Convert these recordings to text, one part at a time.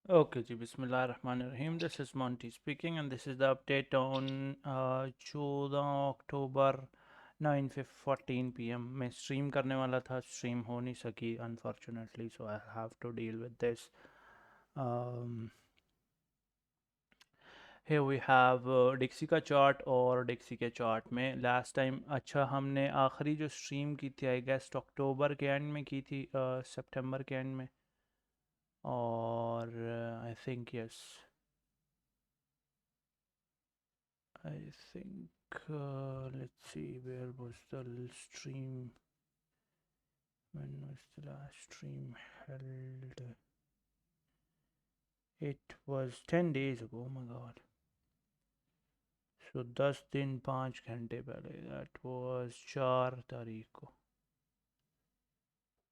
Okay, ji, Bismillahirrahmanirrahim. This is Monty speaking, and this is the update on 14 October 9:14 p.m. मैं stream करने वाला था, stream हो नहीं सकी unfortunately, so I have to deal with this. Um, Here we have डिक्सी का chart, और डिक्सी के चार्ट में लास्ट टाइम अच्छा हमने आखिरी जो स्ट्रीम की थी आई गेस अक्टूबर के एंड में की थी, सितंबर के एंड में, और I think yes I think, let's see, where was the stream? When was the last stream held? It was 10 days ago, oh my god. So 10 दिन 5 घंटे पहले, that was 4 तारीख को.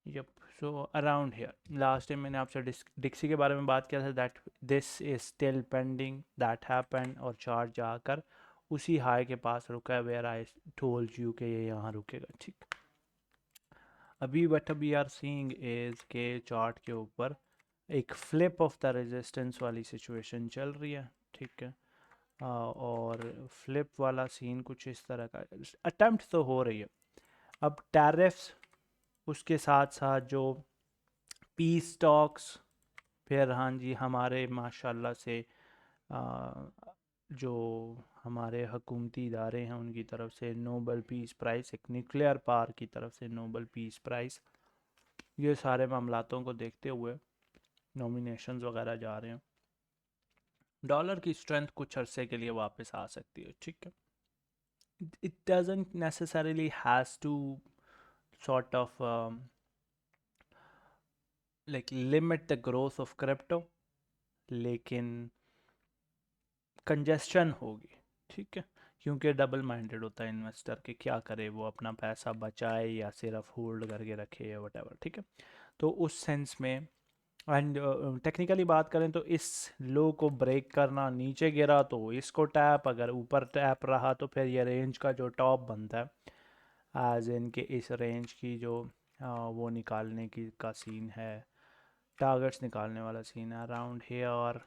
Yep, so around here. Last time मैंने आपसे डिक्सी के बारे में बात किया था, that this is still pending, that happened, और चार्ट जाकर उसी हाई के पास रुका है, where I told you कि ये यहाँ रुकेगा, ठीक. अभी what we are seeing is के चार्ट के ऊपर एक फ्लिप ऑफ द रेजिस्टेंस वाली सिचुएशन चल रही है, ठीक है. और फ्लिप वाला सीन कुछ इस तरह का अटेम्प्ट तो हो रही है. अब टैरिफ्स, उसके साथ साथ जो पीस टॉक्स, फिर हाँ जी हमारे माशाल्लाह से जो हमारे हकूमती इदारे हैं उनकी तरफ से नोबल पीस प्राइस, एक न्यूक्लियर पावर की तरफ से नोबल पीस प्राइस, ये सारे मामलातों को देखते हुए नॉमिनेशंस वगैरह जा रहे हैं. डॉलर की स्ट्रेंथ कुछ अरसे के लिए वापस आ सकती है, ठीक है. It doesn't necessarily has to sort of like limit the growth of crypto, लेकिन कंजेस्शन होगी, ठीक है. क्योंकि डबल माइंडेड होता है इन्वेस्टर कि क्या करे, वो अपना पैसा बचाए या सिर्फ होल्ड करके रखे या वटेवर, ठीक है. तो उस सेंस में, एंड टेक्निकली बात करें तो इस लो को ब्रेक करना, नीचे गिरा तो इसको टैप, अगर ऊपर टैप रहा तो फिर ये रेंज का जो टॉप बनता है, एज इन के इस रेंज की जो वो निकालने की का सीन है, टारगेट्स निकालने वाला सीन है अराउंड हेयर, और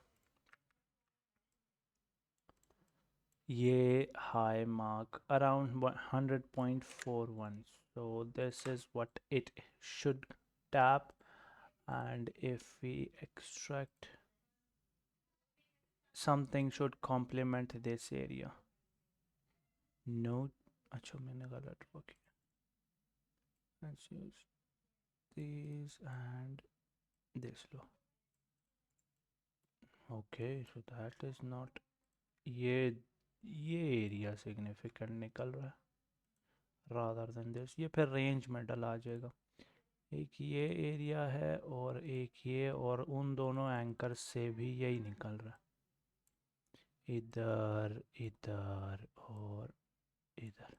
ये high mark around 100.41. so this is what it should tap, and if we extract something should complement this area. No, अच्छा मैंने गलत वो किया. Let's use these and this low. Okay, so that is not, ये ये area significant निकल रहा है rather than this. ये फिर रेंज में डला आ जाएगा. एक ये एरिया है और एक ये, और उन दोनों एंकर से भी यही निकल रहा है, इधर इधर और इधर.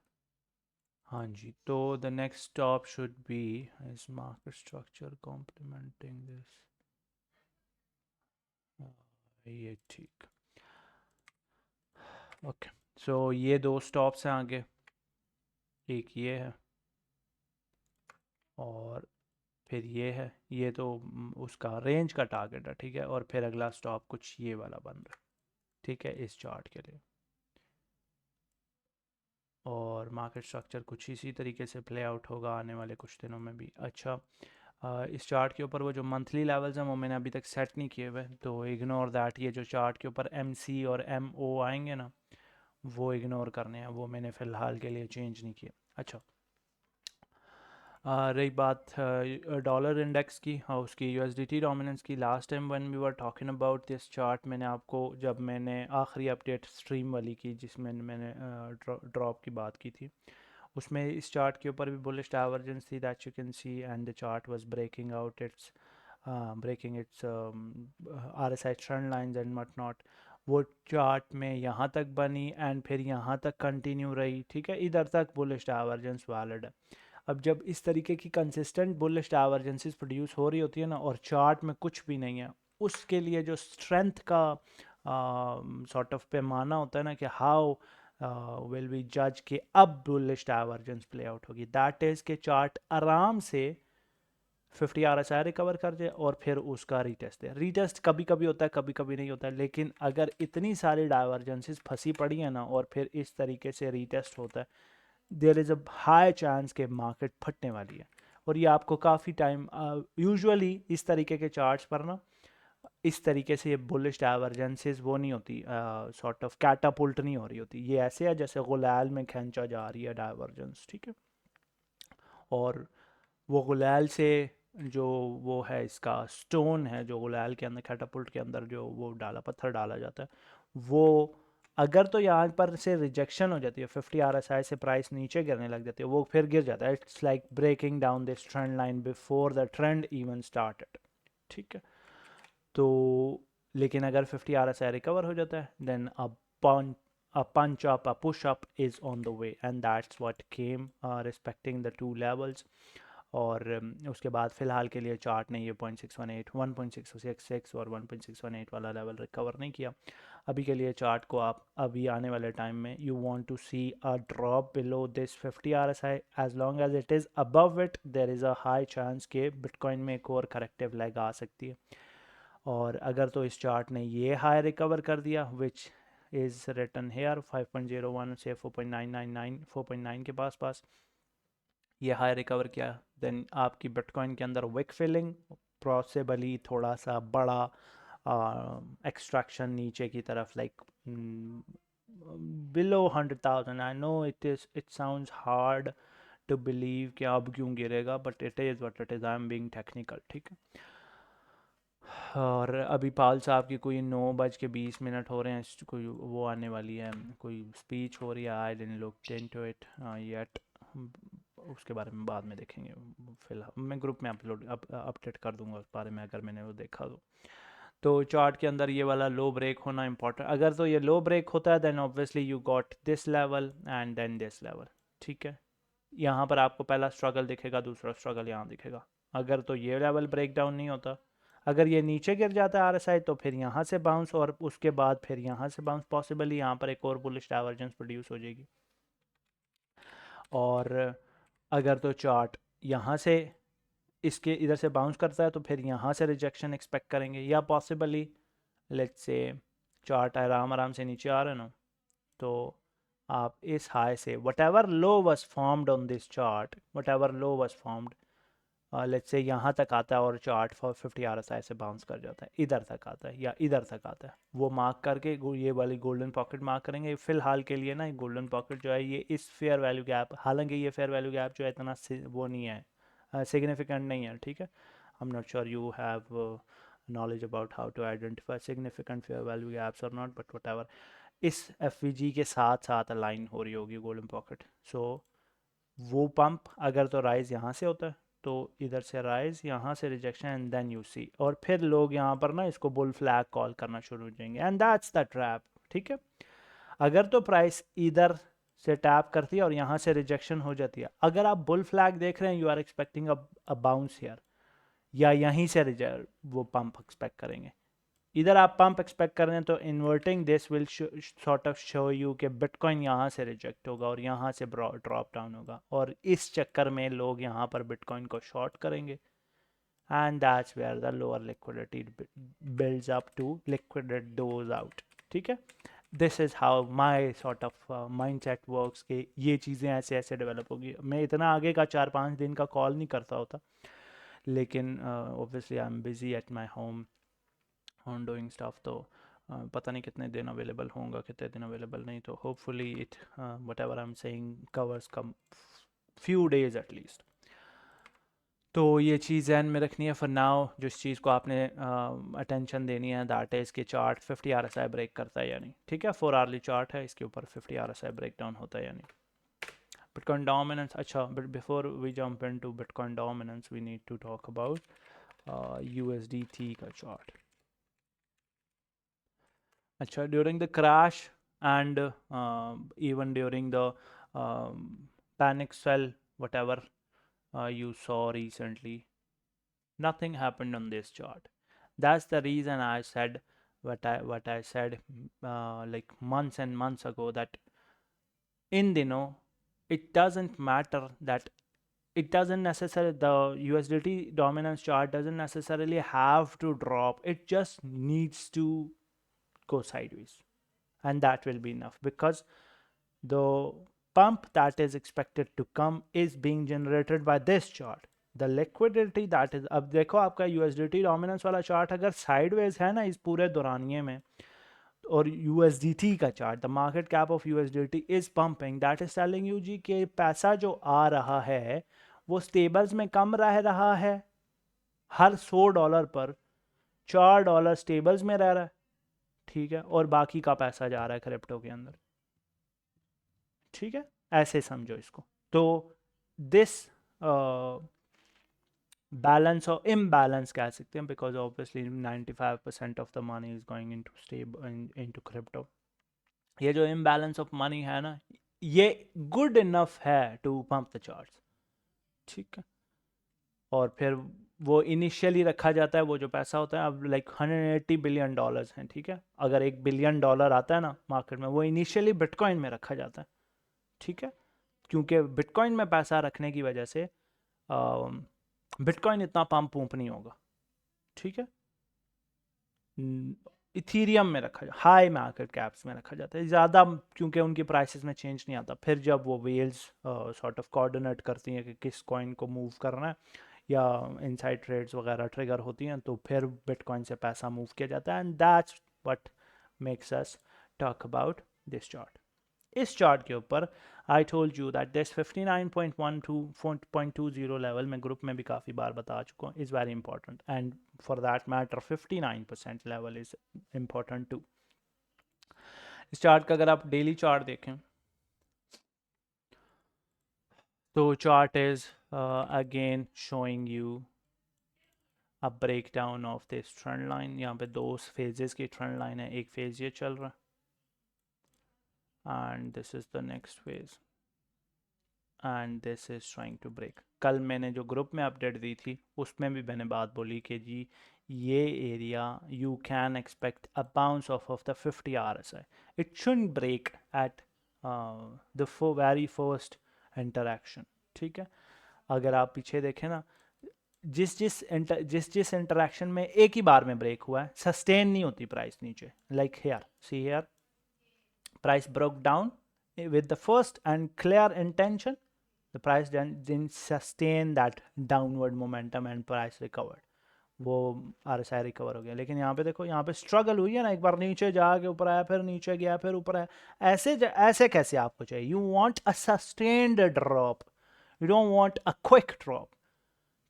हाँ जी, तो the next stop should be इस मार्केट स्ट्रक्चर कॉम्प्लीमेंटिंग दिस. ये ठीक. ओके, सो ये दो स्टॉप्स हैं आगे, एक ये है और फिर ये है. ये तो उसका रेंज का टारगेट है, ठीक है. और फिर अगला स्टॉप कुछ ये वाला बन रहा है, ठीक है, इस चार्ट के लिए. और मार्केट स्ट्रक्चर कुछ इसी तरीके से प्ले आउट होगा आने वाले कुछ दिनों में भी. अच्छा, इस चार्ट के ऊपर वो जो मंथली लेवल्स हैं वो मैंने अभी तक सेट नहीं किए हुए, तो इग्नोर दैट. ये जो चार्ट के ऊपर एम सी और एम ओ आएंगे ना, वो इग्नोर करने हैं, वो मैंने फ़िलहाल के लिए चेंज नहीं किया. अच्छा, रही बात डॉलर इंडेक्स की, हाँ उसकी यूएसडीटी डोमिनेंस की. Last time when we were talking about this chart, मैंने आपको जब मैंने आखिरी अपडेट स्ट्रीम वाली की जिसमें मैंने ड्रॉप की बात की थी, उसमें इस चार्ट के ऊपर भी बुलिश डाइवर्जेंस थी that you can see, and the chart was breaking out its breaking its RSI trend lines and what not. वो चार्ट में यहाँ तक बनी एंड फिर यहाँ तक कंटिन्यू रही, ठीक है. इधर तक बुलिश डाइवर्जेंस वैलिड है. अब जब इस तरीके की कंसिस्टेंट बुलिश डाइवर्जेंसेस प्रोड्यूस हो रही होती है ना, और चार्ट में कुछ भी नहीं है, उसके लिए जो स्ट्रेंथ का सॉर्ट ऑफ पैमाना होता है ना कि हाउ विल वी जज कि अब बुलिश डाइवर्जेंस प्ले आउट होगी, दैट इज़ के चार्ट आराम से 50 RSI रिकवर कर जाए और फिर उसका रीटेस्ट दे। रीटेस्ट कभी कभी होता है, कभी कभी नहीं होता है, लेकिन अगर इतनी सारी डाइवर्जेंसेस फंसी पड़ी है ना और फिर इस तरीके से रीटेस्ट होता है, there is a high chance के मार्केट फटने वाली है। और ये आपको काफ़ी टाइम, यूजुअली इस तरीके के चार्ट्स पर ना इस तरीके से ये बुलिश डाइवर्जेंसेस वो नहीं होती, सॉर्ट ऑफ कैटापुल्ट नहीं हो रही होती, ये ऐसे है जैसे गुलाल में खींचा जा रही है डाइवर्जेंस, ठीक है। और वो गुलाल से जो वो है इसका स्टोन है जो गुलाल के अंदर कैटापुल्ट के अंदर जो वो डाला पत्थर डाला जाता है, वो अगर तो यहाँ पर से रिजेक्शन हो जाती है, 50 RSI से प्राइस नीचे गिरने लग जाती है, वो फिर गिर जाता है। It's like breaking down this trend line before the trend even started, ठीक है। तो लेकिन अगर 50 RSI रिकवर हो जाता है, then a punch up, a push up is on the way, and that's what came respecting the two levels. और उसके बाद फ़िलहाल के लिए चार्ट ने ये 0.618, 1.666 और 1.618 वाला लेवल रिकवर नहीं किया। अभी के लिए चार्ट को आप अभी आने वाले टाइम में you want to see a drop below this 50 RSI। As long as it is above it, there is a high chance के बिटकॉइन में एक और करेक्टिव लेग आ सकती है। और अगर तो इस चार्ट ने ये हाई रिकवर कर दिया विच इज़ रिटन हेयर 5.01 से 4.999, 4.9 के पास ये हाई रिकवर किया, देन आपकी बिटकॉइन के अंदर विक फिलिंग, पॉसिबली थोड़ा सा बड़ा एक्सट्रैक्शन नीचे की तरफ, like below 100,000। I know it sounds hard to believe कि अब क्यों गिरेगा, but it is what it is, I am being technical, ठीक है। और अभी पाल साहब की कोई 9:20 हो रहे हैं, कोई वो आने वाली है, कोई स्पीच हो रही है, I didn't look into it yet, उसके बारे में बाद में देखेंगे। फिलहाल मैं ग्रुप में अपडेट कर दूंगा उस बारे में अगर मैंने वो देखा तो चार्ट के अंदर ये वाला लो ब्रेक होना इंपॉर्टेंट। अगर तो ये लो ब्रेक होता है then obviously you got this level and then this level, ठीक है। यहाँ पर आपको पहला स्ट्रगल दिखेगा, दूसरा स्ट्रगल यहाँ दिखेगा। अगर तो ये लेवल ब्रेक डाउन नहीं होता, अगर ये नीचे गिर जाता है आरएसआई, तो फिर यहाँ से बाउंस और उसके बाद फिर यहाँ से बाउंस, पॉसिबली यहाँ पर एक और बुलिश डाइवर्जेंस प्रोड्यूस हो जाएगी। और अगर तो चार्ट यहाँ से इसके इधर से बाउंस करता है तो फिर यहाँ से रिजेक्शन एक्सपेक्ट करेंगे, या पॉसिबली लेट्स से चार्ट आराम आराम से नीचे आ रहे ना, तो आप इस हाई से what ever low was formed on this chart, what ever low was formed, let's say यहाँ तक आता है और चार्ट फॉर 50 RSI से बाउंस कर जाता है, इधर तक आता है या इधर तक आता है, वो मार्क करके ये वाली गोल्डन पॉकेट मार्क करेंगे। फिलहाल के लिए ना गोल्डन पॉकेट जो है ये इस फेयर वैल्यू गैप, हालांकि ये फेयर वैल्यू गैप जो है इतना वो नहीं है, सिग्निफिकेंट नहीं है, ठीक है। I am not sure you have knowledge about how to identify significant fair value gaps or not, but whatever, इस FVG के साथ साथ अलाइन हो रही होगी गोल्डन पॉकेट। सो वो पंप अगर तो राइज यहाँ से होता है तो इधर से राइज, यहाँ से rejection and then you see, और फिर लोग यहाँ पर ना इसको बुल फ्लैग कॉल करना शुरू हो जाएंगे एंड दैट्स द ट्रैप, ठीक है। अगर तो प्राइस इधर से टैप करती है और यहाँ से रिजेक्शन हो जाती है, अगर आप बुल फ्लैग देख रहे हैं you are expecting a bounce here, या यहीं से वो पंप एक्सपेक्ट करेंगे। इधर आप पंप एक्सपेक्ट कर रहे हैं तो inverting this will sort of show you कि बिटकॉइन यहाँ से रिजेक्ट होगा और यहाँ से ड्रॉप डाउन होगा, और इस चक्कर में लोग यहाँ पर बिटकॉइन को शॉर्ट करेंगे and that's where the lower liquidity builds up to liquidate those out, ठीक है। This is how my sort of mindset works के ये चीज़ें ऐसे ऐसे डेवलप होगी। मैं इतना आगे का 4-5 दिन का कॉल नहीं करता होता, लेकिन obviously I am busy at my home on doing stuff, तो पता नहीं कितने दिन अवेलेबल होंगे, कितने दिन अवेलेबल नहीं, तो hopefully it what ever I am saying covers come few days at least. तो ये चीज़ ध्यान में रखनी है फॉर नाउ। जिस चीज़ को आपने अटेंशन देनी है दैट है इसके चार्ट 50 RSI ब्रेक करता है या नहीं, ठीक है। 4 आवर्ली चार्ट है, इसके ऊपर 50 RSI ब्रेक डाउन होता है या नहीं। बिटकॉइन डोमिनेंस, अच्छा but before we jump into bitcoin dominance we need to talk about USDT का चार्ट। अच्छा, during the crash and even during the panic sell, whatever you saw recently, nothing happened on this chart. That's the reason I said what I said like months and months ago, that in it doesn't matter that it doesn't necessarily, the USDT dominance chart doesn't necessarily have to drop, it just needs to go sideways, and that will be enough, because the pump that is expected to come is being generated by this chart. The liquidity that is, अब देखो आपका USDT dominance वाला chart अगर sideways है ना इस पूरे दौरानिए में, और USDT का chart, the market cap of USDT is pumping, that is telling you जी कि पैसा जो आ रहा है वो स्टेबल्स में कम रह रहा है, हर $100 पर $4 स्टेबल्स में रह रहा है, ठीक है, और बाकी का पैसा जा रहा है क्रिप्टो के अंदर, ठीक है, ऐसे समझो इसको। तो दिस बैलेंस और इम्बैलेंस कह सकते हैं, because obviously 95% of the money is going into crypto. ये जो इम्बैलेंस ऑफ मनी है ना, ये गुड इनफ है टू पंप द चार्ट्स, ठीक है। और फिर वो इनिशियली रखा जाता है, वो जो पैसा होता है, अब लाइक $180 बिलियन हैं, ठीक है, अगर $1 बिलियन आता है ना मार्केट में, वो इनिशियली बिटकॉइन में रखा जाता है, ठीक है, क्योंकि बिटकॉइन में पैसा रखने की वजह से बिटकॉइन इतना पंप वूम्प नहीं होगा, ठीक है। इथीरियम में रखा जाता, हाई मार्केट कैप्स में रखा जाता है ज़्यादा, क्योंकि उनकी प्राइसेस में चेंज नहीं आता। फिर जब वो वेल्स सॉर्ट ऑफ कोऑर्डिनेट करती हैं कि किस कॉइन को मूव करना है, या इनसाइड ट्रेड्स वगैरह ट्रिगर होती हैं, तो फिर बिटकॉइन से पैसा मूव किया जाता है, and that's what makes us talk about this chart. इस चार्ट के ऊपर I told you that this 59.20 level, मैं ग्रुप में भी काफ़ी बार बता चुका हूँ, is very important, and for that matter 59% level is important too. इस चार्ट का अगर आप डेली चार्ट देखें तो chart is again showing you a break down of this trend line. यहाँ पे दो फेजेस की ट्रेंड लाइन है, एक फेज ये चल रहा है and this is the next phase and this is trying to break. कल मैंने जो ग्रुप में अपडेट दी थी उसमें भी मैंने बात बोली कि जी ये area you can expect a bounce off the 50 RSI, it shouldn't break at the very first interaction, ठीक है। अगर आप पीछे देखें ना, जिस जिस इंटरैक्शन में एक ही बार में ब्रेक हुआ है, सस्टेन नहीं होती प्राइस नीचे, like hair, see here, price broke down with the first and clear intention, the price then didn't sustain that downward momentum and price recovered, वो RSI रिकवर हो गया। लेकिन यहाँ पे देखो, यहाँ पे स्ट्रगल हुई है ना, एक बार नीचे जाके ऊपर आया, फिर नीचे गया, फिर ऊपर आया, ऐसे ऐसे कैसे आपको चाहिए? You want a sustained drop, you don't want a quick drop,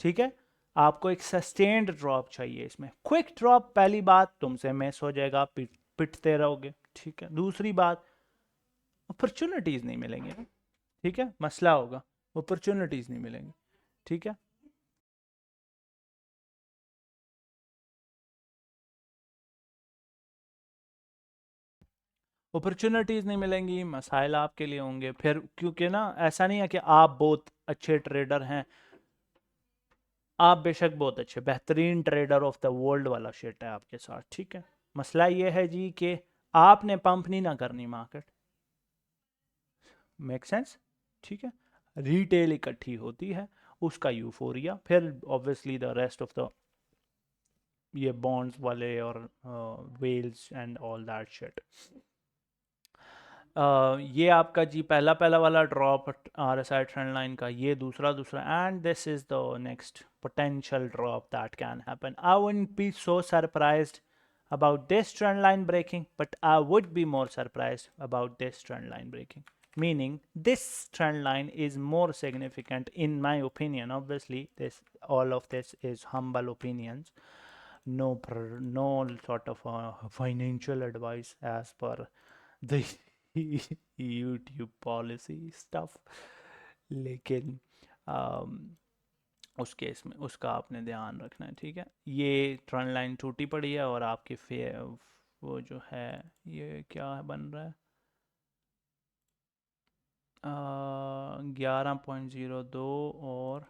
ठीक है, आपको एक सस्टेन्ड ड्रॉप चाहिए। इसमें क्विक ड्रॉप, पहली बात तुमसे मिस हो जाएगा, पिटते रहोगे, ठीक है। दूसरी बात, अपॉर्चुनिटीज़ नहीं मिलेंगी, ठीक है, मसला होगा, अपॉर्चुनिटीज़ नहीं मिलेंगी, ठीक है। अपॉर्चुनिटीज़ नहीं मिलेंगी, मसाइल आपके लिए होंगे फिर, क्योंकि ना ऐसा नहीं है कि आप बहुत अच्छे ट्रेडर हैं, आप बेशक बहुत अच्छे बेहतरीन ट्रेडर ऑफ द वर्ल्ड वाला शिट है आपके साथ, ठीक है। मसला ये है जी कि आपने पंप नहीं ना करनी मार्केट, मेक सेंस, ठीक है। रिटेल इकट्ठी होती है, उसका यूफोरिया, फिर obviously the rest of the ये बॉन्ड्स वाले और whales and all that shit. ये आपका जी पहला पहला वाला ड्रॉप RSI ट्रेंड लाइन का, ये दूसरा and this is the next potential drop that can happen. I wouldn't be so surprised about this trend line breaking, but I would be more surprised about this trend line breaking, meaning this trend line is more significant in my opinion. Obviously this, all of this is humble opinions, no sort of financial advice as per the YouTube policy stuff, लेकिन उस case में उसका आपने ध्यान रखना है, ठीक है। ये ट्रेंड लाइन टूटी पड़ी है और आपकी वो जो है ये क्या बन रहा है, 11.02 और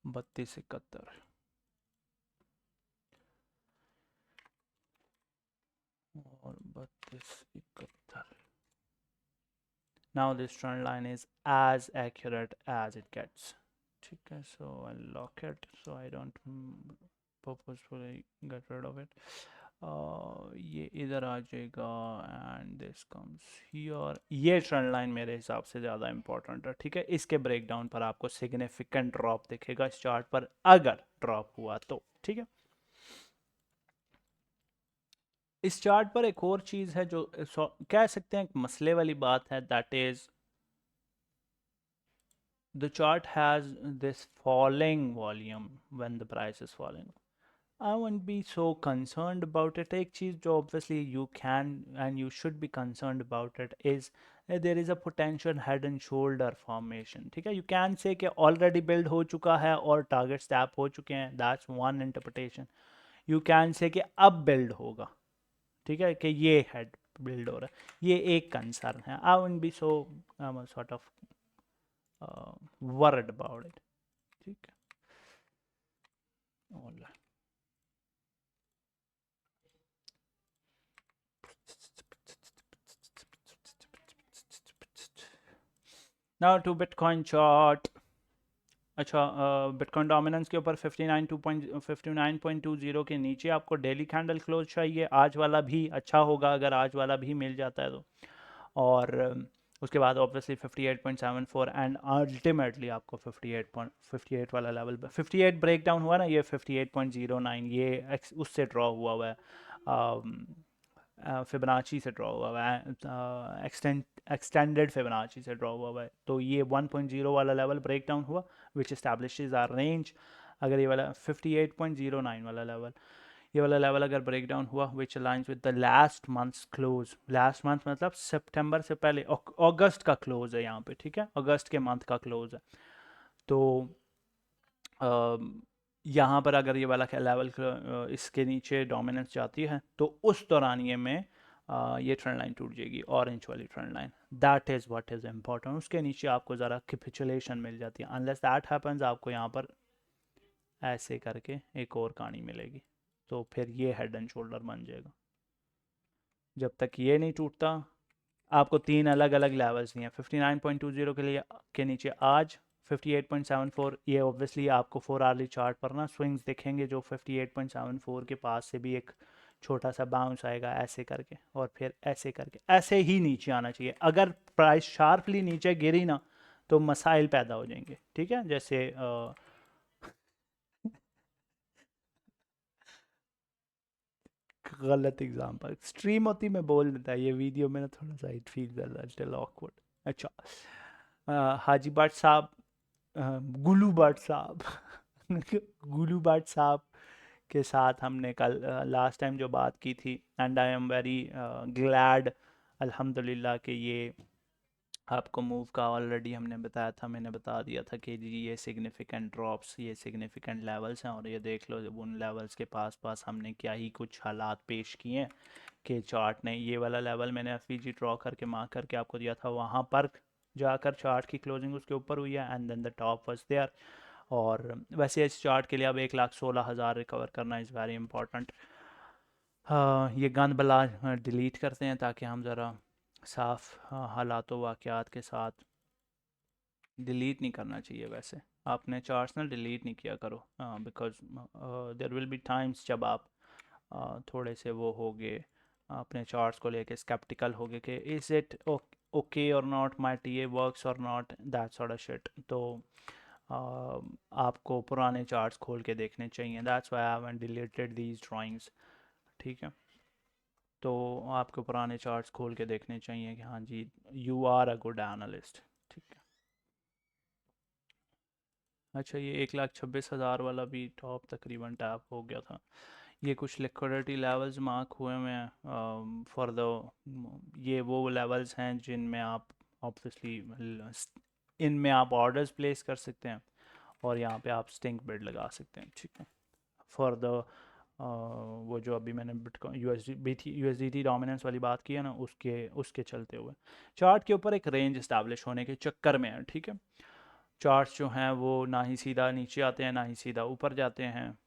3271, और 3271 Now this trend line is as accurate as it gets. ठीक है, so I'll lock it so I don't purposefully get rid of it. ये इधर आ जाएगा and this comes here. ये ट्रेंड लाइन मेरे हिसाब से ज़्यादा इंपॉर्टेंट है, ठीक है। इसके ब्रेकडाउन पर आपको सिग्निफिकेंट ड्रॉप दिखेगा इस चार्ट पर, अगर ड्रॉप हुआ तो, ठीक है। इस चार्ट पर एक और चीज़ है जो कह सकते हैं एक मसले वाली बात है, that is the chart has this falling volume when the price is falling. I won't be so concerned about it. एक चीज़ जो obviously you can and you should be concerned about it is there is a potential head and shoulder formation, ठीक है। You can say कि already build हो चुका है और target step हो चुके हैं, that's one interpretation. You can say कि अब build होगा, ठीक है, कि ये head build हो रहा है, ये एक concern है। I won't be so sort of worried about it, ठीक है। All right. Now to Bitcoin chart. अच्छा, बिटकॉइन डोमिनेंस के ऊपर 59.20 के नीचे आपको डेली कैंडल क्लोज चाहिए। आज वाला भी अच्छा होगा अगर आज वाला भी मिल जाता है तो, और उसके बाद ऑब्वियसली 58.74 एंड अल्टीमेटली आपको 58 वाला लेवल, 58 ब्रेक डाउन हुआ ना, ये 58.09 ये उससे ड्रॉ हुआ है, फिबोनाची से ड्रॉ हुआ है, एक्सटेंडेड फिबोनाची से ड्रॉ हुआ है। तो ये 1.0 वाला लेवल ब्रेक डाउन हुआ विच एस्टैब्लिशेस आर रेंज। अगर ये वाला 58.09 वाला लेवल, ये वाला लेवल अगर ब्रेक डाउन हुआ which aligns with the last months close, last month मतलब सितंबर से पहले, अगस्त का क्लोज है यहाँ पे, ठीक है, अगस्त के मंथ का क्लोज है। तो यहाँ पर अगर ये वाला लेवल इसके नीचे डोमिनेंस जाती है तो उस दौरानिए में ये ट्रेंड लाइन टूट जाएगी, ऑरेंज वाली trend line. That is what is important. उसके नीचे आपको ज़रा कैपिचुलेशन मिल जाती है, अनलेस दैट हैपन्स आपको यहाँ पर ऐसे करके एक और कहानी मिलेगी, तो फिर ये हेड एंड शोल्डर बन जाएगा। जब तक ये नहीं टूटता, आपको तीन अलग अलग लेवल्स दिए हैं 59.20 के लिए, के नीचे आज 58.74। ये ऑब्वियसली आपको 4 आवर्ली चार्ट पर ना स्विंग्स दिखेंगे जो 58.74 के पास से भी एक छोटा सा बाउंस आएगा ऐसे करके, और फिर ऐसे करके ऐसे ही नीचे आना चाहिए। अगर प्राइस शार्पली नीचे गिरी ना तो मसाइल पैदा हो जाएंगे, ठीक है। जैसे गलत एग्जांपल स्ट्रीम होती मैं बोल देता, ये वीडियो में ना थोड़ा सा it feels a little awkward. अच्छा, हाजी भट्ट साहब, गुलू भट्ट साहब गुलू भट्ट साहब के साथ हमने कल लास्ट टाइम जो बात की थी, and I am very glad अल्हम्दुलिल्लाह कि ये आपको मूव का ऑलरेडी हमने बताया था, मैंने बता दिया था कि जी ये सिग्निफिकेंट ड्रॉप्स, ये सिग्निफिकेंट लेवल्स हैं, और ये देख लो जब उन लेवल्स के पास पास हमने क्या ही कुछ हालात पेश किए हैं कि चार्ट ने ये वाला लेवल मैंने एफ ड्रॉ करके मार्क करके आपको दिया था, वहाँ पर जाकर चार्ट की क्लोजिंग उसके ऊपर हुई है, and then the top was there. और वैसे इस चार्ट के लिए अब 1,16,000 रिकवर करना इज़ वेरी इंपॉर्टेंट। ये गंद बला डिलीट करते हैं ताकि हम ज़रा साफ हालातों वाक़यात के साथ, डिलीट नहीं करना चाहिए वैसे, आपने चार्ट्स ना डिलीट नहीं किया करो, because there will be times जब आप थोड़े से वो होगे, अपने चार्ट्स को लेके स्केप्टिकल होगे कि इज़ इट ओके और not, my T A works और not, that sort of shit. तो आपको पुराने चार्ट्स खोल के देखने चाहिए, that's why I haven't deleted these drawings, ठीक है। तो आपको पुराने चार्ट्स खोल के देखने चाहिए कि हाँ जी you are a good analyst, ठीक है। अच्छा, ये 1,26,000 वाला भी टॉप तकरीबन टैप हो गया था। ये कुछ लिक्विडिटी लेवल्स मार्क हुए हुए हैं फॉर द, ये वो लेवल्स हैं जिनमें आप ऑब्वियसली इनमें आप ऑर्डर्स प्लेस कर सकते हैं, और यहाँ पे आप स्टिंग बिड लगा सकते हैं, ठीक है, फॉर द वो जो अभी मैंने बिटकॉइन यूएसडीटी डोमिनेंस वाली बात की है ना, उसके उसके चलते हुए चार्ट के ऊपर एक रेंज इस्टेब्लिश होने के चक्कर में है, ठीक है। चार्ट्स जो हैं वो ना ही सीधा नीचे आते हैं ना ही सीधा ऊपर जाते हैं।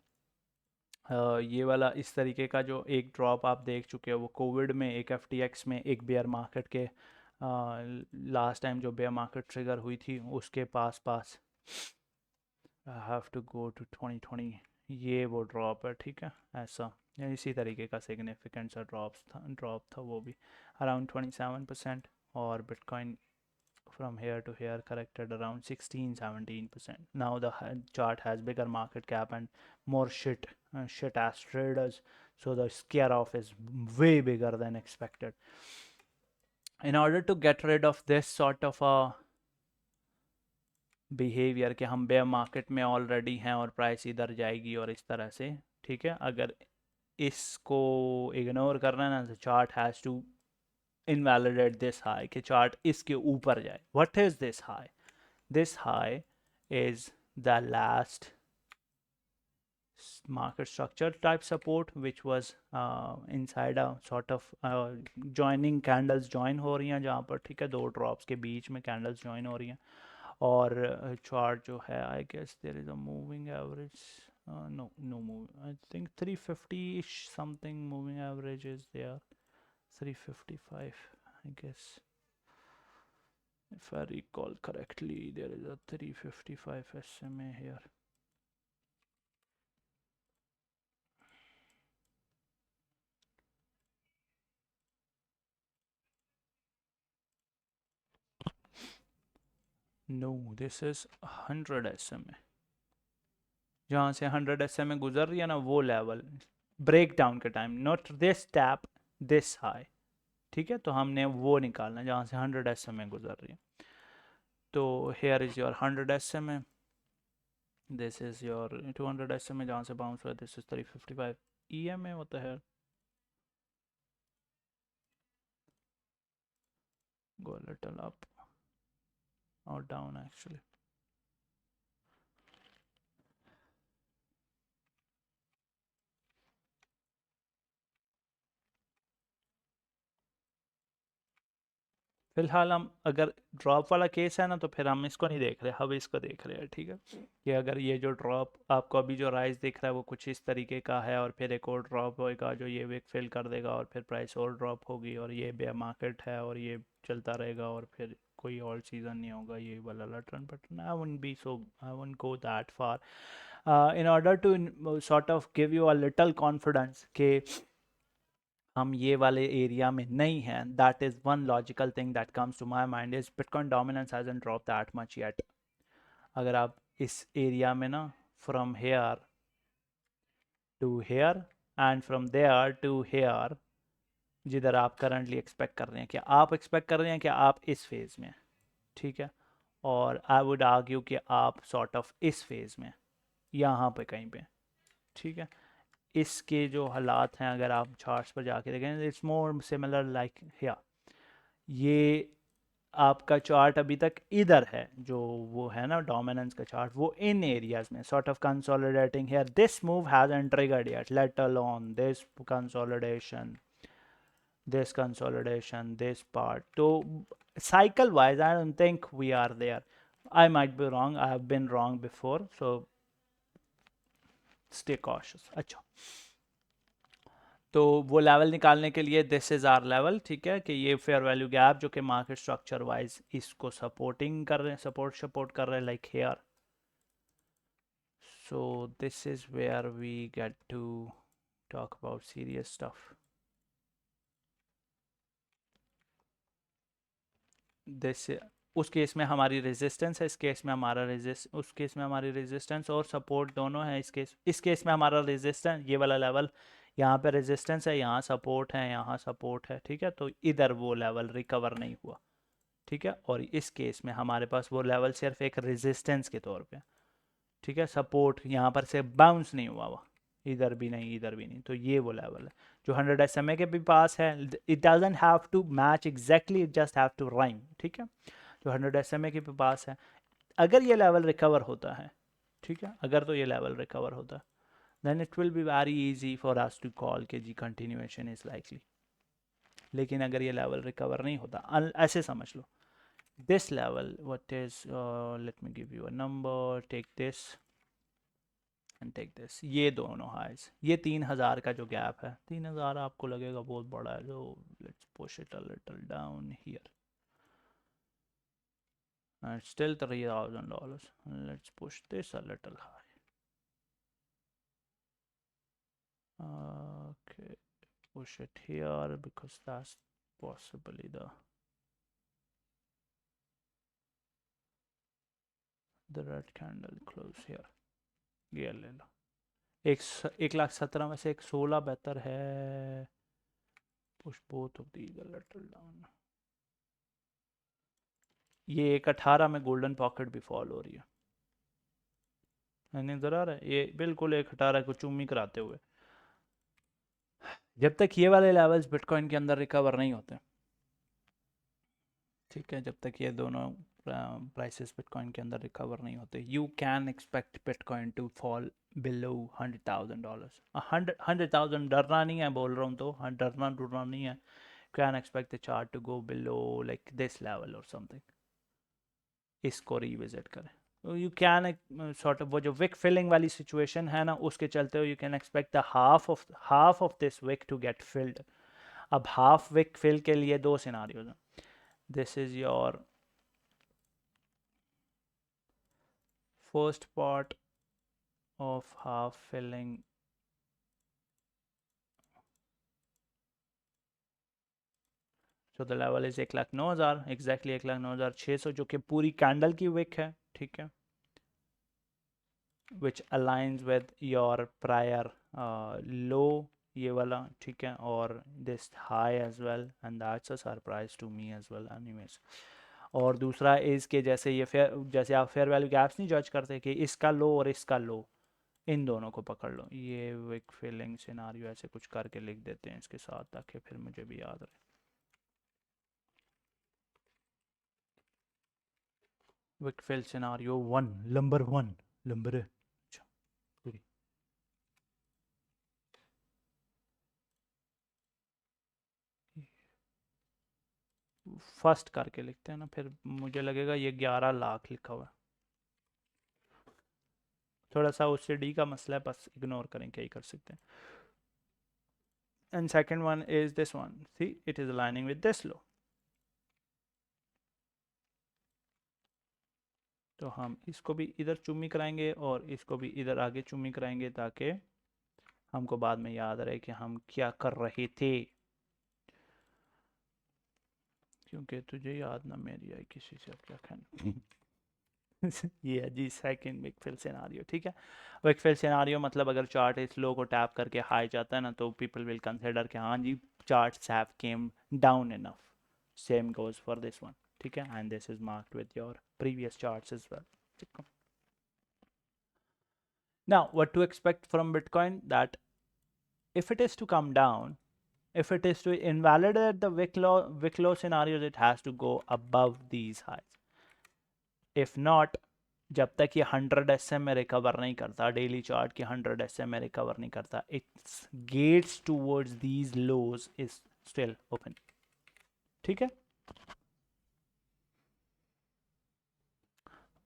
ये वाला इस तरीके का जो एक ड्रॉप आप देख चुके हो वो कोविड में एक एफटीएक्स में एक बेयर मार्केट के लास्ट टाइम जो बेयर मार्केट ट्रिगर हुई थी उसके पास पास। I have to go to 2020, ये वो ड्रॉप है, ठीक है, ऐसा इसी तरीके का सिग्निफिकेंट सा ड्रॉप था वो भी अराउंड 27%। और bitcoin from here to here corrected around 16-17%. Now the chart has bigger market cap and more shit ass traders, so the scare off is way bigger than expected. In order to get rid of this sort of a behavior कि हम bear market में already हैं और price इधर जाएगी और इस तरह से, ठीक है, अगर इसको इग्नोर करना है ना, the chart has to invalidate this high कि chart इसके ऊपर जाए. What is this high? This high is the last market structure type support which was inside a sort of joining candles join हो रही हैं जहाँ पर, ठीक है, दो ड्रॉप्स के बीच में candles join हो रही हैं और chart जो है I guess there is a moving average, no moving, I think 350-ish something moving average is there, 355 I guess. If I recall correctly, there is a 355 SMA here. No, this is 100 SMA. जहाँ से 100 SMA गुजर रही है ना वो level, break down के time, not this tap, this high, ठीक है, तो हमने वो निकालना जहाँ से 100 SMA गुजर रही है. तो here is your 100 SMA, this is your 200 SMA जहाँ से बाउंस हुआ, दिस इज 355 EMA होता है. Go a little up or down actually. फिलहाल हम अगर ड्रॉप वाला केस है ना तो फिर हम इसको नहीं देख रहे, हम इसको देख रहे हैं, ठीक है, कि अगर ये जो ड्रॉप आपको अभी जो राइज दिख रहा है वो कुछ इस तरीके का है और फिर एक और ड्रॉप होएगा जो ये विक फिल कर देगा और फिर प्राइस और ड्रॉप होगी और ये बेयर मार्केट है और ये चलता रहेगा और फिर कोई और सीज़न नहीं होगा ये वाला turn. But I wouldn't be so, I wouldn't go that far in order to sort of give you a little confidence कि हम ये वाले एरिया में नहीं हैं. That is one logical thing that comes to my mind is bitcoin dominance hasn't drop that much yet. अगर आप इस एरिया में ना from here to here and from there to here, जिधर आप करंटली एक्सपेक्ट कर रहे हैं, कि आप एक्सपेक्ट कर रहे हैं कि आप इस फेज़ में, ठीक है, और आई वुड आर्ग्यू कि आप सॉर्ट ऑफ इस फेज़ में यहाँ पे कहीं पे, ठीक है, इसके जो हालात हैं अगर आप चार्ट्स पर जाके देखें it's more similar like here. ये आपका चार्ट अभी तक इधर है जो वो है ना डोमिनेंस का चार्ट, वो इन एरियाज में sort of consolidating here. This move hasn't triggered yet, let alone this consolidation, this consolidation, this part. So cycle wise I don't think we are there. I might be wrong, I have been wrong before, so stay cautious. अच्छा, तो वो level निकालने के लिए this is are level, ठीक है, कि ये फेयर वैल्यू गैप जो कि मार्केट स्ट्रक्चर वाइज इसको सपोर्टिंग कर रहे हैं, सपोर्ट कर रहे हैं like here. So this is where we get to talk about serious stuff. This उस केस में हमारी रेजिस्टेंस है, इस केस में हमारा उस केस में हमारी रेजिस्टेंस और सपोर्ट दोनों है. इस केस में हमारा रेजिस्टेंस ये वाला लेवल, यहाँ पे रेजिस्टेंस है, यहाँ सपोर्ट है, यहाँ सपोर्ट है, ठीक है, तो इधर वो लेवल रिकवर नहीं हुआ, ठीक है, और इस केस में हमारे पास वो लेवल सिर्फ एक रेजिस्टेंस के तौर पे, ठीक है, सपोर्ट यहाँ पर से बाउंस नहीं हुआ हुआ, इधर भी नहीं इधर भी नहीं, तो ये वो लेवल है जो 100 SMA के भी पास है. It doesn't have to match exactly, it just have to rhyme, ठीक है, जो 100 SMA के भी पास है. अगर ये लेवल रिकवर होता है, ठीक है, अगर तो ये लेवल रिकवर होता है then it will be very easy for us to call के जी कंटिन्यूएशन इज लाइकली. लेकिन अगर ये लेवल रिकवर नहीं होता, ऐसे समझ लो this level, what is let me give you a number, take this and take this, ये दोनों हाइज, ये 3000 का जो गैप है, 3000 आपको लगेगा बहुत बड़ा है, जो let's push it a little down here, and still $3,000. Let's push this a little high. Okay, push it here because that's possibly the red candle close here. ये ले लो, 1,17,000 में से 16 बेहतर है. Push both of these a little down. ये 1,18 में golden pocket भी fall हो रही है. नजर आ रहा है ये बिल्कुल 1,18 को चूमी कराते हुए. जब तक ये वाले लेवल्स बिटकॉइन के अंदर रिकवर नहीं होते, ठीक है, जब तक ये दोनों प्राइसेस बिटकॉइन के अंदर रिकवर नहीं होते, you can expect bitcoin to fall below $100,000. 100,000 डरना नहीं है, बोल रहा हूँ तो. हाँ, डरना डरना नहीं है. Can expect the chart to go below like this level और समथिंग. इसको रिविजिट करें. यू कैन सॉर्ट ऑफ वो जो विक फिलिंग वाली सिचुएशन है ना, उसके चलते हुए you can expect the half of this wick to get filled. अब हाफ विक फिल के लिए दो सिनारियोज हैं. This is your first part of half filling. So the level is 1,09,000, exactly 1,09,600, जो कि पूरी कैंडल की विक है, ठीक है, which aligns with your prior low, ये वाला, ठीक है, और this high as well, and that's a surprise to me as well anyways. और दूसरा इस के जैसे ये जैसे आप फेयर वैल्यू गैप्स नहीं जज करते कि इसका लो और इसका लो, इन दोनों को पकड़ लो. ये विक फिलिंग सिनारियो ऐसे कुछ करके लिख देते हैं इसके साथ, ताकि फिर मुझे भी याद रहे. Wick fill scenario 1, number 1, number. अच्छा, पूरी फर्स्ट करके लिखते हैं ना, फिर मुझे लगेगा ये 11 लाख लिखा हुआ है. थोड़ा सा उससे डी का मसला है, बस इग्नोर करें, क्या ही कर सकते हैं. And second one is this one, see it is aligning with this low. तो हम इसको भी इधर चुम्मी कराएंगे और इसको भी इधर आगे चुम्मी कराएंगे, ताकि हमको बाद में याद रहे कि हम क्या कर रहे थे. क्योंकि तुझे याद ना मेरी आई किसी से, अब क्या कहना. ये है जी सेकंड विकफिल सिनारियो, ठीक है. विकफिल सिनारियो मतलब अगर चार्ट इस लो को टैप करके हाई जाता है ना, तो पीपल विल कंसिडर कि हाँ जी charts have came down enough. Same goes for this one, ठीक है, and this is marked with your previous charts as well. Now what to expect from Bitcoin, that if it is to come down, if it is to invalidate the wick low scenarios, it has to go above these highs. If not, जब तक ये 100 SM में recover नहीं करता, daily chart की 100 SM में recover नहीं करता, it's gets towards these lows is still open, ठीक है.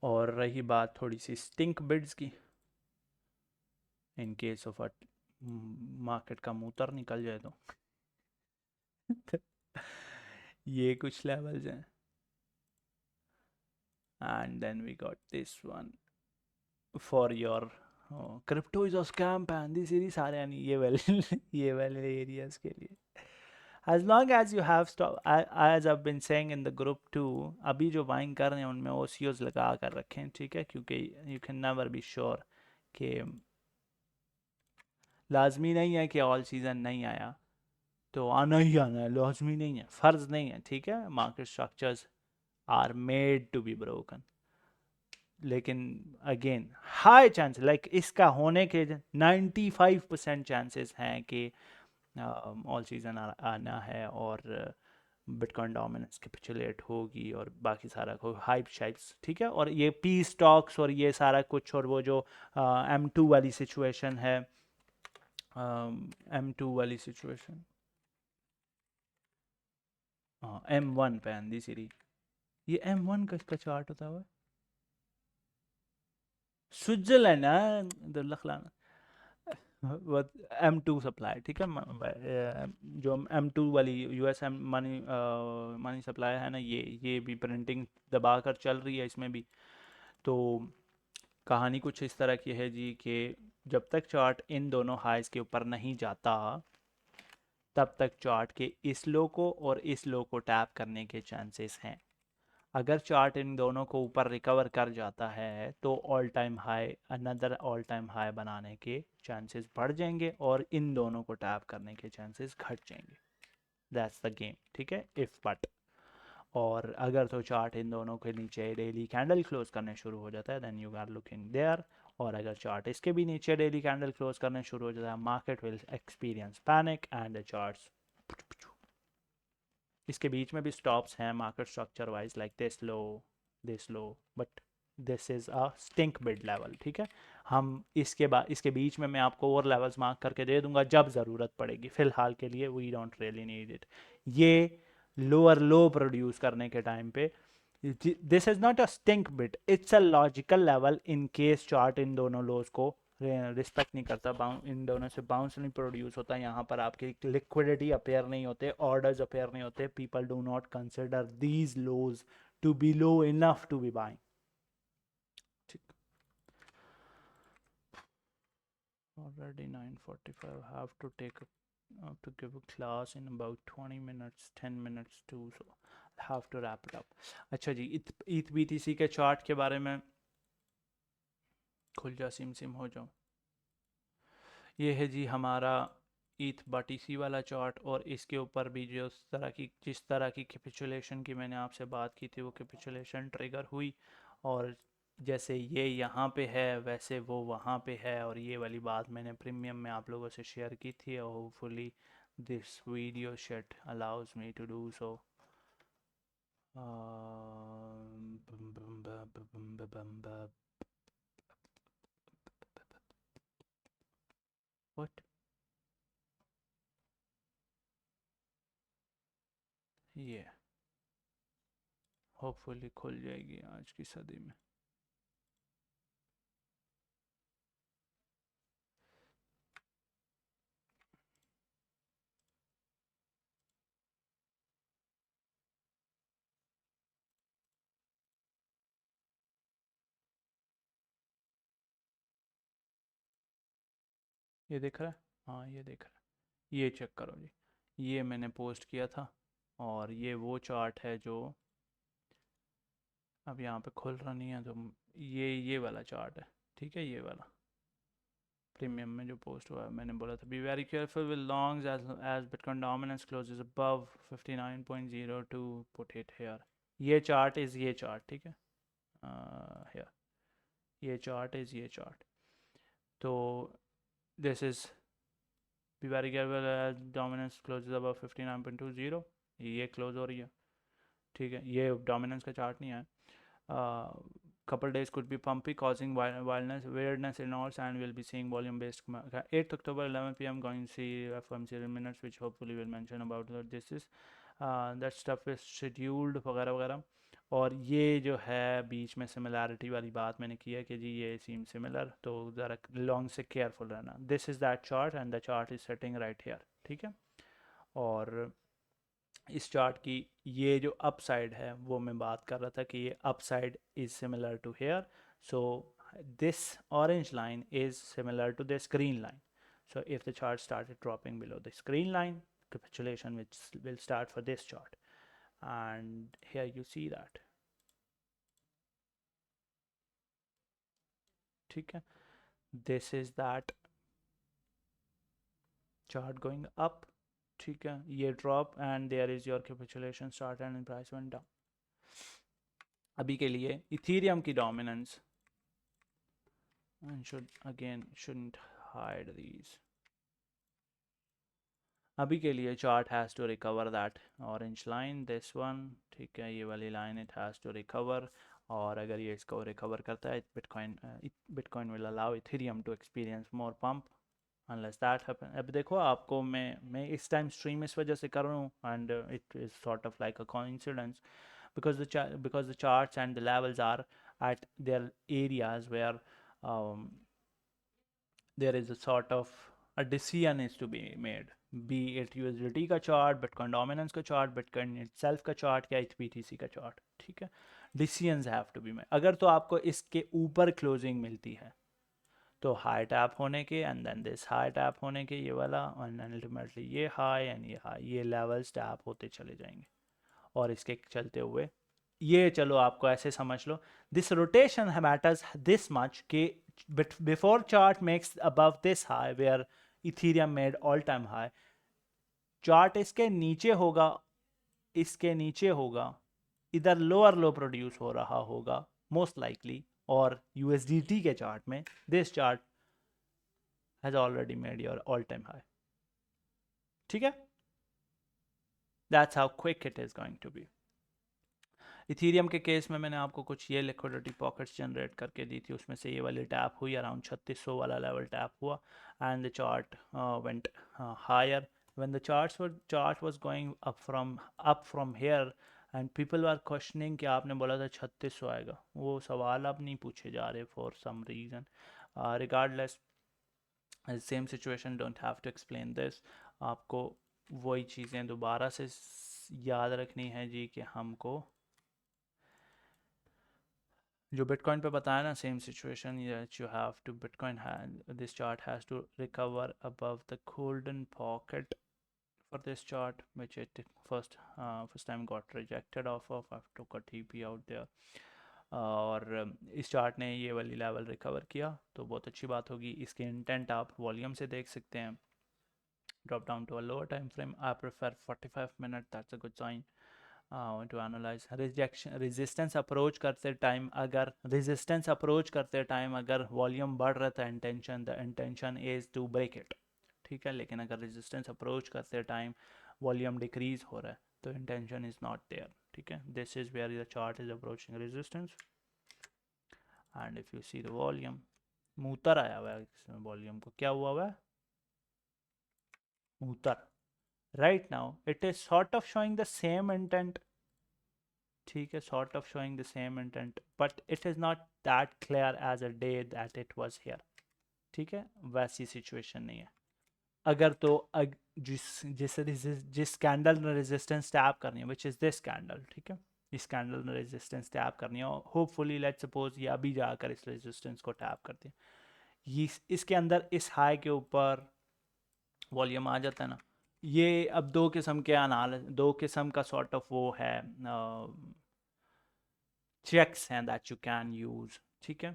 और रही बात थोड़ी सी स्टिंक बिड्स की, इन केस ऑफ मार्केट का मूतर निकल जाए तो ये कुछ लेवल्स हैं. And then we got this one for your crypto is a scam pan series सारे, यानी ये वाले ये वाले एरियाज के लिए. as long as you have stop, as I've been saying in the group too, अभी जो बाइंग कर रहे हैं उनमें OCOs लगा कर रखें, ठीक है, क्योंकि you can never be sure कि लाजमी नहीं है कि ऑल सीज़न नहीं आया तो आना ही आना है, लाजमी नहीं है, फ़र्ज़ नहीं है, ठीक है. Market structures are made to be broken. लेकिन अगेन हाई चांस लाइक इसका होने के 95% चांसेस हैं कि ऑल सीज़न आना है और बिटकॉइन डोमिनेंस कैपिचुलेट होगी और बाकी सारा को हाइप शाइप्स, ठीक है. और ये पी स्टॉक्स और ये सारा कुछ, और वो जो M2 वाली सिचुएशन है, M2 वाली सिचुएशन, M1 पे आंधी सीरी, ये M1 का इसका चार्ट होता हुआ स्विट्जरलैंड है, M2 सप्लाई, ठीक है। जो M2 वाली US M money money supply है ना, ये भी प्रिंटिंग दबा कर चल रही है इसमें भी। तो कहानी कुछ इस तरह की है जी कि जब तक चार्ट इन दोनों हाइज के ऊपर नहीं जाता, तब तक चार्ट के इस लो को और इस लो को टैप करने के चांसेस हैं। अगर चार्ट इन दोनों को ऊपर रिकवर कर जाता है तो all time high, another all time high बनाने के चांसेस बढ़ जाएंगे और इन दोनों को टैप करने के चांसेस घट जाएंगे। दैट्स द गेम, ठीक है, इफ बट। और अगर तो चार्ट इन दोनों के नीचे डेली कैंडल क्लोज करने शुरू हो जाता है, then you are looking there. और अगर चार्ट इसके भी नीचे डेली कैंडल क्लोज करने शुरू हो जाता है, market will experience panic and the charts. इसके बीच में भी स्टॉप्स हैं market structure wise, like this low, but this is a stink bid level, ठीक है। हम इसके बाद इसके बीच में मैं आपको और लेवल्स मार्क करके दे दूंगा जब ज़रूरत पड़ेगी। फ़िलहाल के लिए we don't really need it. ये लोअर लो प्रोड्यूस करने के टाइम पे, this is not a stink bit, it's a logical level in case chart इन दोनों लोज को रिस्पेक्ट नहीं करता, इन दोनों से बाउंस नहीं प्रोड्यूस होता, यहाँ पर आपकी लिक्विडिटी अपेयर नहीं होते, ऑर्डर्स अपेयर नहीं होते, people do not consider these lows to be low enough to be buying. ठीक, already 9:45, I have to give a class in about 20 minutes, 10 minutes too, so I have to wrap it up. अच्छा जी, ईथ BTC के chart के बारे में खुल जा, SIM SIM हो जाओ। ये है जी हमारा ईथ BTC वाला चार्ट, और इसके ऊपर भी जिस तरह की कैपिचुलेशन की मैंने आपसे बात की थी, वो कैपिचुलेशन ट्रिगर हुई। और जैसे ये यहाँ पे है वैसे वो वहाँ पे है, और ये वाली बात मैंने प्रीमियम में आप लोगों से शेयर की थी, और hopefully this video should allows me to do so. What, ये होपफुली खुल जाएगी आज की सदी में। ये देख रहा है, हाँ ये देख रहा है, ये चेक करो जी, ये मैंने पोस्ट किया था। और ये वो चार्ट है जो अब यहाँ पे खुल रहा नहीं है, तो ये वाला चार्ट है, ठीक है, ये वाला प्रीमियम में जो पोस्ट हुआ है। मैंने बोला था be very careful with longs as bitcoin dominance closes above 59.02, put it here. ये चार्ट इज़ ये चार्ट, ठीक है, हेयर, ये चार्ट इज़ ये चार्ट। तो this is be very careful as dominance closes above 59.20, ये क्लोज हो रही है, ठीक है, ये डोमिनेंस का चार्ट नहीं है। Couple days could be pumpy, causing wildness, weirdness in odds, and we'll be seeing volume-based. 8th October, 11 p.m. Going to see FOMC minutes, which hopefully will mention about what this is. That stuff is scheduled वगैरह वगैरह। और ये जो है बीच में similarity वाली बात मैंने की है कि जी ये सीम सिमिलर, तो ज़रा लॉन्ग से केयरफुल रहना। This is that chart and the chart is setting right here, ठीक है। और इस चार्ट की ये जो अप साइड है वो मैं बात कर रहा था कि ये upside is similar to here, so this orange line is similar to this green line. So if the chart started dropping below this green line, capitulation which will start for this chart, and here you see that, ठीक है, this is that chart going up, ठीक है, ये drop and there is your capitulation start and price went down। अभी के लिए Ethereum की dominance, and shouldn't hide these, अभी के लिए chart has to recover that orange line, this one, ठीक है, ये वाली line it has to recover. और अगर ये इसको रिकवर करता है, bitcoin will allow ethereum to experience more pump, unless that happen. अब देखो आपको मैं इस टाइम स्ट्रीम इस वजह से कर रहा हूँ, and it is sort of like a coincidence, because the charts and the levels are at their areas where there is a sort of a decision is to be made, be it USDT का chart, bitcoin dominance का chart, bitcoin itself का chart या HBTC का chart, ठीक है। Decisions have to be made. अगर तो आपको इसके ऊपर क्लोजिंग मिलती है तो हाई टैप होने के and then this high tap होने के, ये वाला, एंड अल्टीमेटली ये हाई एंड ये हाई, ये लेवल्स टैप होते चले जाएंगे और इसके चलते हुए ये, चलो आपको ऐसे समझ लो, this rotation matters this much कि before chart makes above this high where Ethereum made all time high, chart इसके नीचे होगा, इसके नीचे होगा, इधर लोअर लो प्रोड्यूस हो रहा होगा मोस्ट लाइकली, और यूएसडीटी के चार्ट में this chart has already made your all time high, ठीक है। That's how quick it is going to be. Ethereum के केस में मैंने आपको कुछ ये लिक्विडिटी पॉकेट्स जनरेट करके दी थी, उसमें से ये वाली टैप हुई, अराउंड 3600 वाला लेवल टैप हुआ, and the chart went higher when the chart was going up from here, and people were questioning कि आपने बोला था 3600 आएगा, वो सवाल अब नहीं पूछे जा रहे for some reason, regardless same situation, don't have to explain this. आपको वही चीज़ें दोबारा से याद रखनी है जी कि हमको जो बिटकॉइन पे बताया ना, same situation, you have to bitcoin this chart has to recover above the golden pocket for this chart which it first time got rejected off of, I took a TP out there, और इस chart ने ये वाली level recover किया तो बहुत अच्छी बात होगी। इसके इंटेंट आप वॉल्यूम से देख सकते हैं, drop down to a lower time frame, I prefer 45 minute, that's a good sign to analyse. Resistance approach करते टाइम, अगर रेजिस्टेंस अप्रोच करते टाइम अगर वॉल्यूम बढ़ रहा था, the intention is to break it, ठीक है। लेकिन अगर रेजिस्टेंस अप्रोच करते टाइम वॉल्यूम डिक्रीज हो रहा है तो इंटेंशन इज़ नॉट देयर, ठीक है। This is where the chart is approaching resistance, and if you see the volume, मूतर आया हुआ है इसमें, वॉल्यूम को क्या हुआ हुआ है, मूतर। Right now it is sort of showing the same intent, ठीक है, sort of showing the same intent, but it is not that clear as a day that it was here, ठीक है। वैसी सिचुएशन नहीं है। अगर तो जिस कैंडल ने रेजिस्टेंस टैप करनी है, विच इज़ दिस कैंडल, ठीक है, इस कैंडल ने रेजिस्टेंस टैप करनी है, और होपफुली लेट्स सपोज ये अभी जाकर इस रेजिस्टेंस को टैप करते हैं, ये इसके अंदर इस हाई के ऊपर वॉल्यूम आ जाता है ना, ये अब दो किस्म का सॉर्ट ऑफ वो है, चेक्स हैं दैट यू कैन यूज, ठीक है,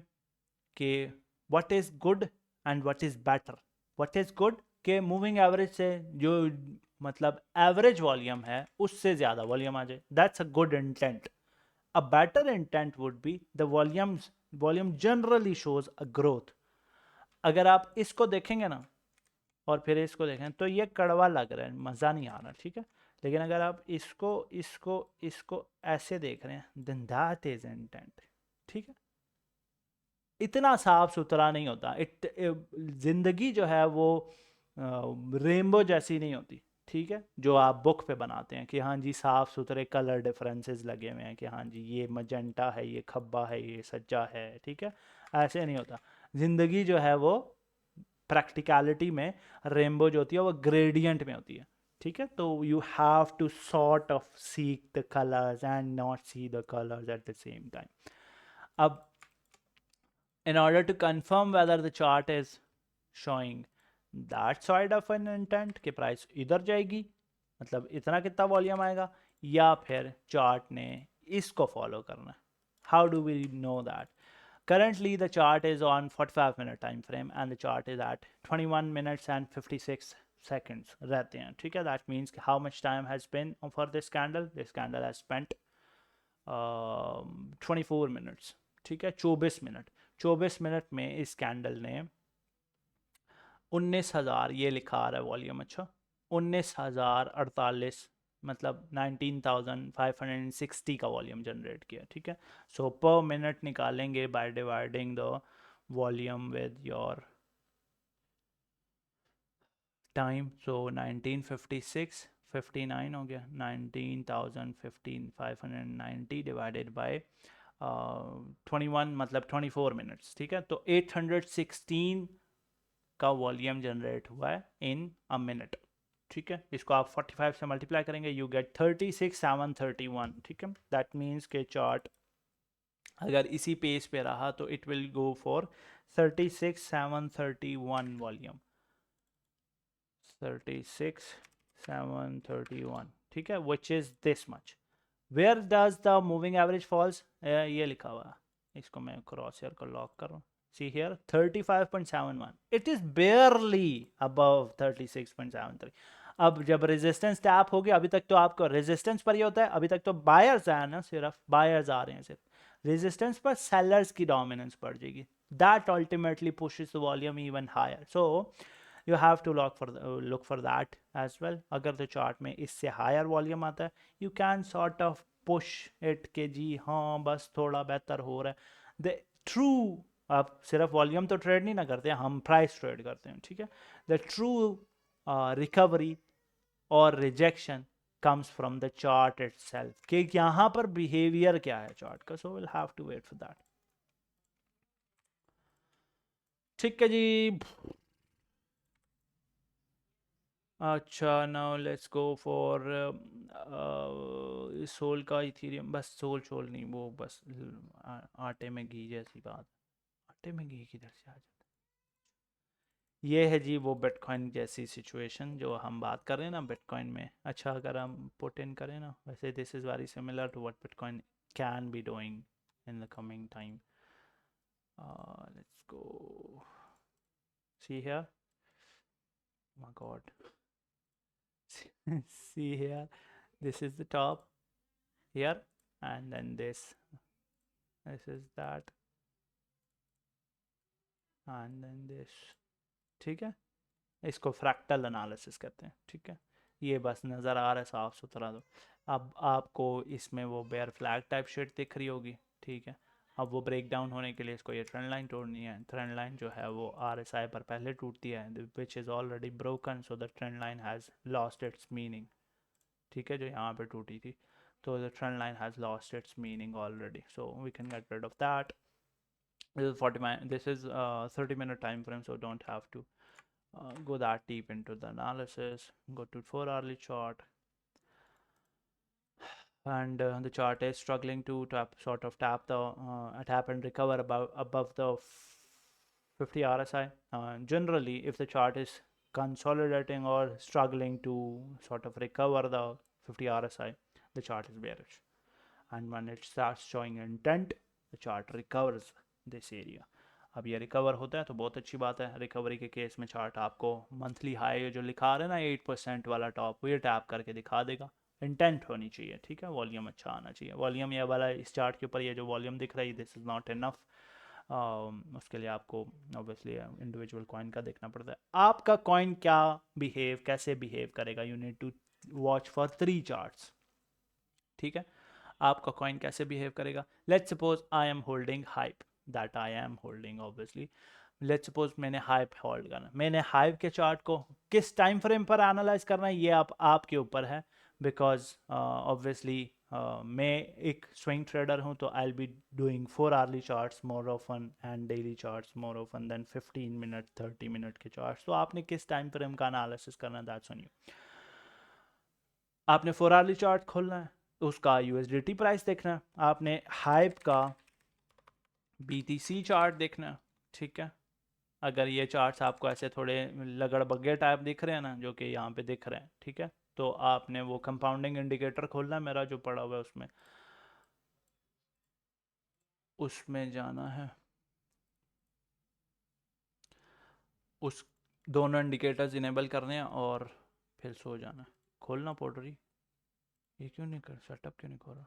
कि what is good and what is better. What is good के मूविंग एवरेज से जो मतलब एवरेज वॉल्यूम है उससे ज़्यादा वॉल्यूम आ जाए, that's a good intent. A better intent would be the volume generally shows a growth. अगर आप इसको देखेंगे ना और फिर इसको देखें तो ये कड़वा लग रहा है, मज़ा नहीं आ रहा, ठीक है। लेकिन अगर आप इसको इसको इसको ऐसे देख रहे हैं, देन दैट इज इंटेंट, ठीक है। इतना साफ सुथरा नहीं होता, जिंदगी जो है वो रेनबो जैसी नहीं होती, ठीक है, जो आप बुक पे बनाते हैं कि हाँ जी साफ सुथरे कलर डिफरेंसेस लगे हुए हैं कि हाँ जी ये मजेंटा है, ये खब्बा है, ये सज्जा है, ठीक है। ऐसे नहीं होता। ज़िंदगी जो है वो प्रैक्टिकलिटी में रेनबो जो होती है वो ग्रेडियंट में होती है, ठीक है। तो you have to sort of seek the colours and not see the colours at the same time. अब in order to confirm whether the chart is showing that side of an intent कि price इधर जाएगी, मतलब इतना कितना volume आएगा, या फिर चार्ट ने इसको फॉलो करना है, how do we know that? Currently the chart is on 45-minute time frame and the chart is at 21 minutes and 56 seconds रहते हैं, ठीक है। that means how much time has been for this candle has spent 24 minutes, ठीक है, 24 minute में इस candle ने 19,000, ये लिखा आ रहा है वॉल्यूम, अच्छा 19,048, मतलब 19,560 का वॉल्यूम जनरेट किया, ठीक है। सो पर मिनट निकालेंगे by dividing the volume with your time, so 1956 59 हो गया, 19,590 डिवाइडेड बाय 21 मतलब 24 मिनट्स, ठीक है। तो 816 का वॉल्यूम जनरेट हुआ है इन अ मिनट। ठीक है, इसको आप 45 से मल्टीप्लाई करेंगे, यू गेट 36,731। ठीक है, दैट मीन्स के चार्ट अगर इसी पेस पे रहा तो it will go for 36,731 volume, 36,731। ठीक है, which is this much. Where does the moving average falls, ये लिखा हुआ है, इसको मैं क्रॉस हेयर को लॉक कर रहा हूँ। See here 35.71, it is बेयरली above 36.73। अब जब रेजिस्टेंस टैप हो गया, अभी तक तो आपको रेजिस्टेंस पर ही होता है, अभी तक तो बायर्स आए ना, सिर्फ बायर्स आ रहे हैं, सिर्फ रेजिस्टेंस पर सेलर्स की डोमिनेंस बढ़ जाएगी, that ultimately pushes the volume even higher. So you have to look for that as well। अगर तो चार्ट में इससे हायर वॉल्यूम आता है, you can sort of push it के जी हाँ बस थोड़ा बेहतर हो रहा है। द ट्रू, आप सिर्फ वॉल्यूम तो ट्रेड नहीं ना करते हैं, हम प्राइस ट्रेड करते हैं। ठीक है, द ट्रू रिकवरी और rejection comes from the chart itself, कि यहाँ पर बिहेवियर क्या है चार्ट का। so we'll have to wait for that। ठीक है जी। अच्छा, now let's go for sol का इथीरियम, बस सोल शोल नहीं, वो बस आटे में घी जैसी बात। आटे में घी किधर से आ जाता है? ये है जी वो बिटकॉइन जैसी सिचुएशन जो हम बात कर रहे हैं ना बिटकॉइन में। अच्छा, अगर हम पुट इन करें ना, वैसे this is very similar to what bitcoin can be doing in the coming time. Let's go see here, my god, see here, this is the top here, and then this is that, and then this। ठीक है, इसको fractal analysis कहते हैं। ठीक है, ये बस नज़र आ रहा है साफ सुथरा। तो अब आपको इसमें वो बेयर फ्लैग टाइप शेड दिख रही होगी। ठीक है, अब वो ब्रेक डाउन होने के लिए इसको ये ट्रेंड लाइन तोड़नी है। ट्रेंड लाइन जो है वो RSI पर पहले टूटती है, which is already broken, so the trend line has lost its meaning. ठीक है, जो यहाँ पे टूटी थी, तो the trend line has lost its meaning already, so we can get rid of that। this is 30-minute time frame, so don't have to go that deep into the analysis। Go to 4 hourly chart, and the chart is struggling to sort of tap and recover above the 50 RSI। Generally, if the chart is consolidating or struggling to sort of recover the 50 RSI, the chart is bearish, and when it starts showing intent, the chart recovers this area। अब ये recover होता है तो बहुत अच्छी बात है। Recovery के केस में चार्ट आपको मंथली हाई जो लिखा रहा है ना 8% वाला टॉप, वो ये टैप करके दिखा देगा। इंटेंट होनी चाहिए, ठीक है, वॉल्यूम अच्छा आना चाहिए। वॉल्यूम ये वाला इस चार्ट के ऊपर ये जो वॉल्यूम दिख रहा है, दिस इज़ नॉट इनफ। उसके लिए आपको ऑब्वियसली इंडिविजुअल कॉइन का देखना पड़ता है, आपका कॉइन क्या कैसे बिहेव करेगा। You need to watch for 3 charts. ठीक है, आपका कॉइन कैसे बिहेव करेगा। Let's suppose I am holding hype, that I am holding obviously. Let's suppose मैंने हाइप होल्ड करना, मैंने हाइप के चार्ट को किस टाइम फ्रेम पर एनालाइज करना है, ये आपके ऊपर है। बिकॉज ऑब्वियसली मैं एक स्विंग ट्रेडर हूँ, तो I will be doing 4 hourly charts more often and daily charts more often than 15 minute 30 minute के चार्ट्स। तो आपने किस टाइम फ्रेम का एनालिसिस करना है, दैट्स ऑन यू। आपने 4 hourly चार्ट खोलना है, उसका USDT प्राइस देखना है, आपने हाइप का BTC चार्ट देखना है। ठीक है, अगर ये चार्ट्स आपको ऐसे थोड़े लगड़ बग्गे टाइप दिख रहे हैं ना, जो कि यहाँ पे दिख रहे हैं, ठीक है, तो आपने वो कंपाउंडिंग इंडिकेटर खोलना है, मेरा जो पड़ा हुआ है उसमें उसमें जाना है, उस दोनों इंडिकेटर्स इनेबल करने हैं और फिर सो जाना है। खोलना पोर्टरी, ये क्यों नहीं कर सेटअप क्यों नहीं हो रहा,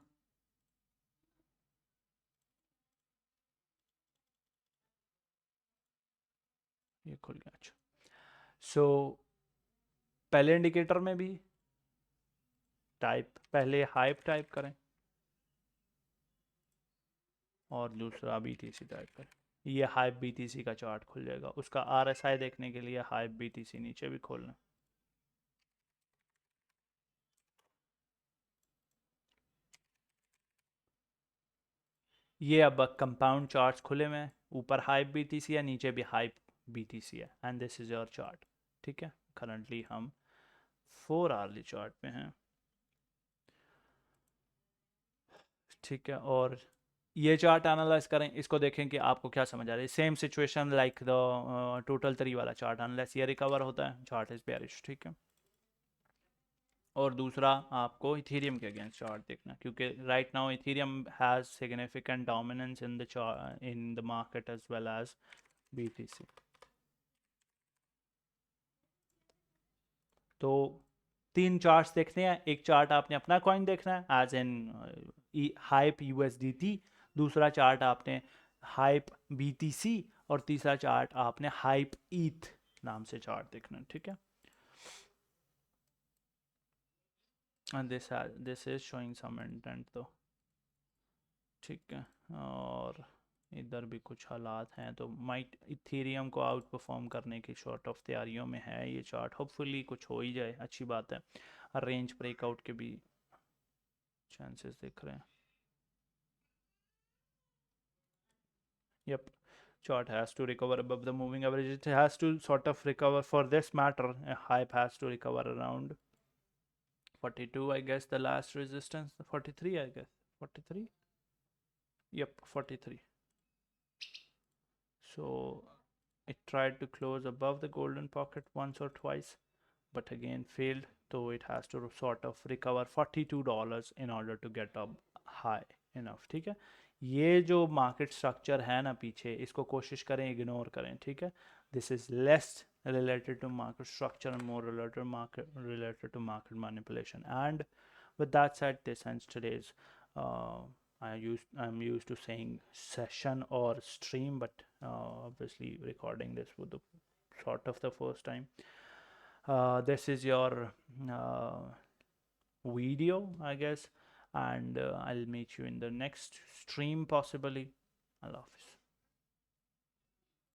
ये खुल गया। अच्छा, सो पहले इंडिकेटर में भी पहले हाइप टाइप करें और दूसरा BTC टाइप करें, ये हाइप BTC का चार्ट खुल जाएगा। उसका RSI देखने के लिए हाइप BTC नीचे भी खोलना। ये अब कंपाउंड चार्ट्स खुले में, ऊपर हाइप BTC है, नीचे भी हाइप BTC है and this is your chart. ठीक है, करंटली हम 4 आवर्ली चार्ट पे हैं। ठीक है, और ये चार्ट एनालाइज करें, इसको देखें कि आपको क्या समझ आ रहा है। Same situation like the total 3 वाला चार्ट, अनलेस ये रिकवर होता है, चार्ट इज़ बेयरिश। ठीक है, और दूसरा आपको इथेरियम के अगेंस्ट चार्ट देखना, क्योंकि right now ethereum has significant dominance in the market as well as BTC। तो 3 चार्ट्स देखने हैं। एक चार्ट आपने अपना कॉइन देखना है एज एन हाइप USDT, दूसरा चार्ट आपने हाइप BTC, और तीसरा चार्ट आपने हाइप ETH नाम से चार्ट देखना है। ठीक है, and this is showing some intent तो। ठीक है, और इधर भी कुछ हालात हैं, तो माइट इथेरियम को आउट परफॉर्म करने की शॉर्ट ऑफ तैयारियों में है ये चार्ट। होपफुली कुछ हो ही जाए, अच्छी बात है। रेंज ब्रेकआउट के भी चांसेस दिख रहे हैं। Yep, chart has to recover above the moving average. It has to sort of recover. For this matter, a hype has to recover around 42, I guess, the last resistance. 43, I guess. 43? Yep, 43. So it tried to close above the golden pocket once or twice, but again failed. So it has to sort of recover $42 in order to get up high enough. ठीक है, ये जो market structure है ना पीछे, इसको कोशिश करें इग्नोर करें। ठीक है, this is less related to market structure and more related to market manipulation. And with that said, this ends today's I'm used to saying session or stream, but obviously recording this for the sort of the first time. This is your video, I guess, and I'll meet you in the next stream possibly. Allah Hafiz.